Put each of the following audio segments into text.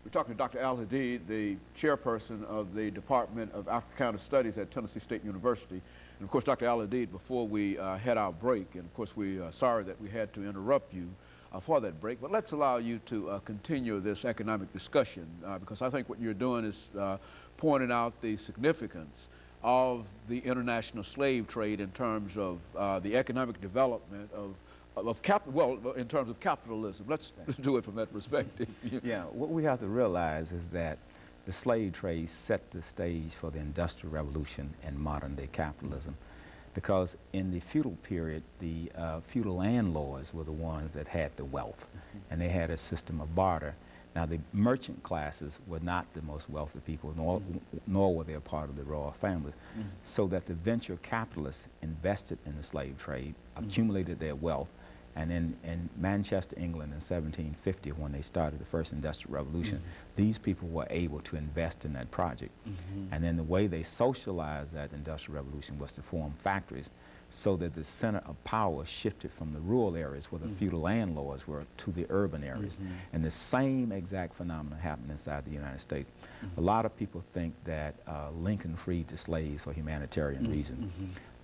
We're talking to Dr. AAl-Hadid, the chairperson of the Department of Africana Studies at Tennessee State University. And of course, Dr. AAl-Hadid, before we had our break, and of course we are sorry that we had to interrupt you for that break, but let's allow you to continue this economic discussion because I think what you're doing is pointing out the significance of the international slave trade in terms of the economic development of capital, well, in terms of capitalism. Let's do it from that perspective. Yeah, what we have to realize is that the slave trade set the stage for the Industrial Revolution and modern-day capitalism, because in the feudal period, the feudal landlords were the ones that had the wealth, and they had a system of barter. Now, the merchant classes were not the most wealthy people, nor were they a part of the royal families, so that the venture capitalists invested in the slave trade, accumulated their wealth, and then in Manchester, England in 1750, when they started the first Industrial Revolution, these people were able to invest in that project. And then the way they socialized that Industrial Revolution was to form factories, so that the center of power shifted from the rural areas where the feudal landlords were to the urban areas. And the same exact phenomenon happened inside the United States. A lot of people think that Lincoln freed the slaves for humanitarian reasons.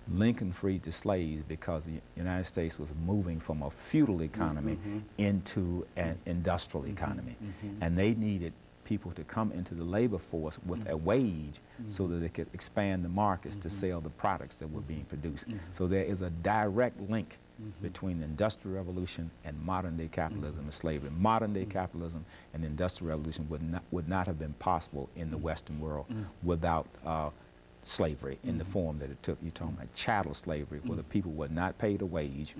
Lincoln freed the slaves because the United States was moving from a feudal economy into an industrial economy. And they needed people to come into the labor force with a wage so that they could expand the markets to sell the products that were being produced. So there is a direct link between the Industrial Revolution and modern-day capitalism and slavery. Modern-day capitalism and the Industrial Revolution would not have been possible in the Western world without slavery in the form that it took. You're talking about chattel slavery, where the people were not paid a wage,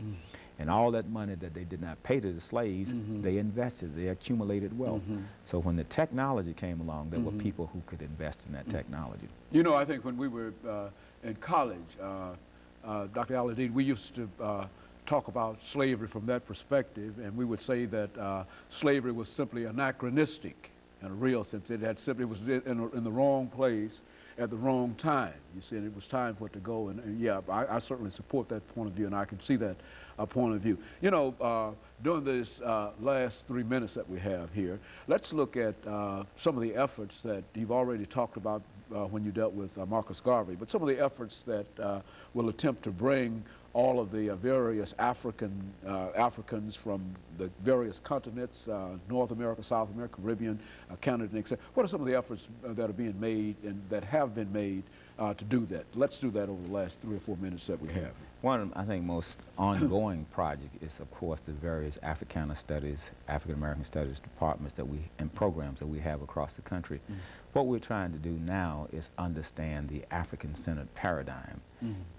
and all that money that they did not pay to the slaves, they invested, they accumulated wealth. So when the technology came along, there were people who could invest in that technology. You know, I think when we were in college, Dr. AAl-Hadid, we used to talk about slavery from that perspective, and we would say that slavery was simply anachronistic in a real sense. It was in the wrong place at the wrong time. You see, and it was time for it to go, and yeah, I certainly support that point of view, and I can see that point of view. You know, during this last 3 minutes that we have here, let's look at some of the efforts that you've already talked about when you dealt with Marcus Garvey, but some of the efforts that will attempt to bring all of the various Africans from the various continents, North America, South America, Caribbean, Canada, etc. What are some of the efforts that are being made and that have been made to do that? Let's do that over the last 3 or 4 minutes that we have. One of, I think, most ongoing project is, of course, the various Africana studies, African American studies departments and programs that we have across the country. What we're trying to do now is understand the African-centered paradigm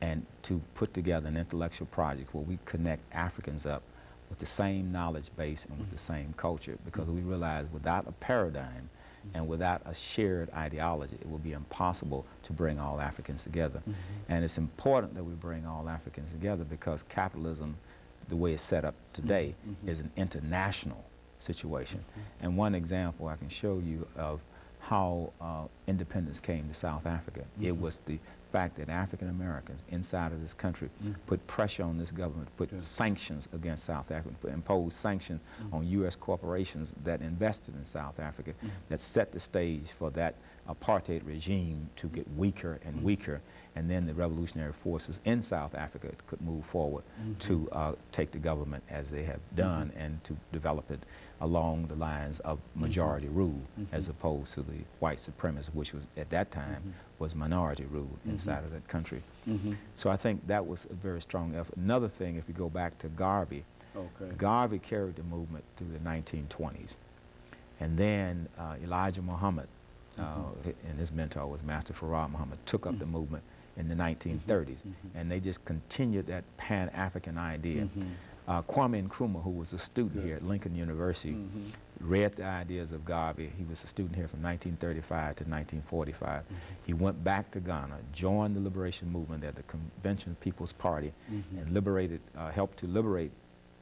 and to put together an intellectual project where we connect Africans up with the same knowledge base and with the same culture, because we realize without a paradigm and without a shared ideology, it will be impossible to bring all Africans together. And it's important that we bring all Africans together because capitalism, the way it's set up today, is an international situation. And one example I can show you of how independence came to South Africa, it was the fact that African Americans inside of this country put pressure on this government, put sanctions against South Africa, imposed sanctions on U.S. corporations that invested in South Africa, that set the stage for that apartheid regime to get weaker and weaker, and then the revolutionary forces in South Africa could move forward to take the government as they have done and to develop it along the lines of majority rule as opposed to the white supremacy, which was at that time was minority rule inside of that country. So I think that was a very strong effort. Another thing, if you go back to Garvey, Garvey carried the movement through the 1920s. And then Elijah Muhammad, and his mentor was Master Farrar Muhammad, took up the movement in the 1930s. And they just continued that Pan-African idea. Kwame Nkrumah, who was a student here at Lincoln University, read the ideas of Garvey. He was a student here from 1935 to 1945. He went back to Ghana, joined the liberation movement at the Convention of People's Party, and liberated, helped to liberate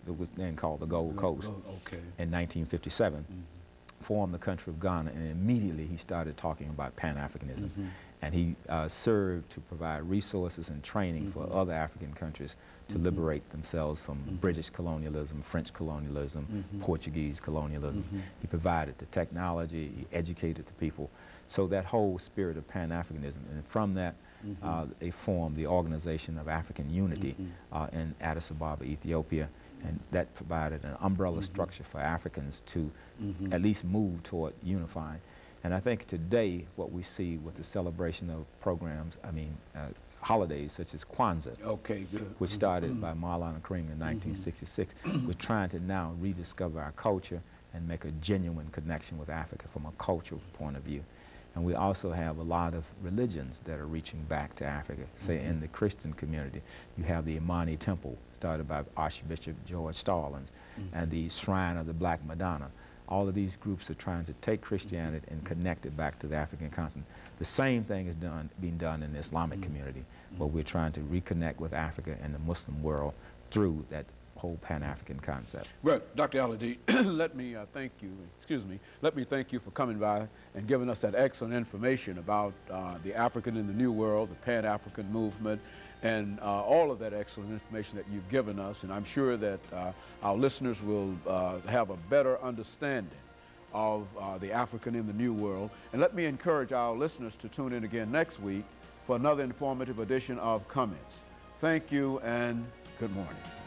what was then called the Gold Coast in 1957. formed the country of Ghana, and immediately he started talking about Pan-Africanism. And he served to provide resources and training for other African countries to liberate themselves from British colonialism, French colonialism, Portuguese colonialism. He provided the technology, he educated the people. So that whole spirit of Pan-Africanism, and from that they formed the Organization of African Unity in Addis Ababa, Ethiopia, and that provided an umbrella structure for Africans to at least move toward unifying. And I think today what we see with the celebration of programs, holidays such as Kwanzaa, which started by Maulana Kareem in 1966, we're trying to now rediscover our culture and make a genuine connection with Africa from a cultural point of view. And we also have a lot of religions that are reaching back to Africa. Say in the Christian community, you have the Imani Temple, started by Archbishop George Stallings, and the Shrine of the Black Madonna. All of these groups are trying to take Christianity and connect it back to the African continent. The same thing is being done in the Islamic community, but we're trying to reconnect with Africa and the Muslim world through that whole Pan-African concept. Well, Dr. Al-Hadid, let me thank you, let me thank you for coming by and giving us that excellent information about the African in the New World, the Pan-African movement, and all of that excellent information that you've given us. And I'm sure that our listeners will have a better understanding of the African in the New World. And let me encourage our listeners to tune in again next week for another informative edition of Comments. Thank you and good morning.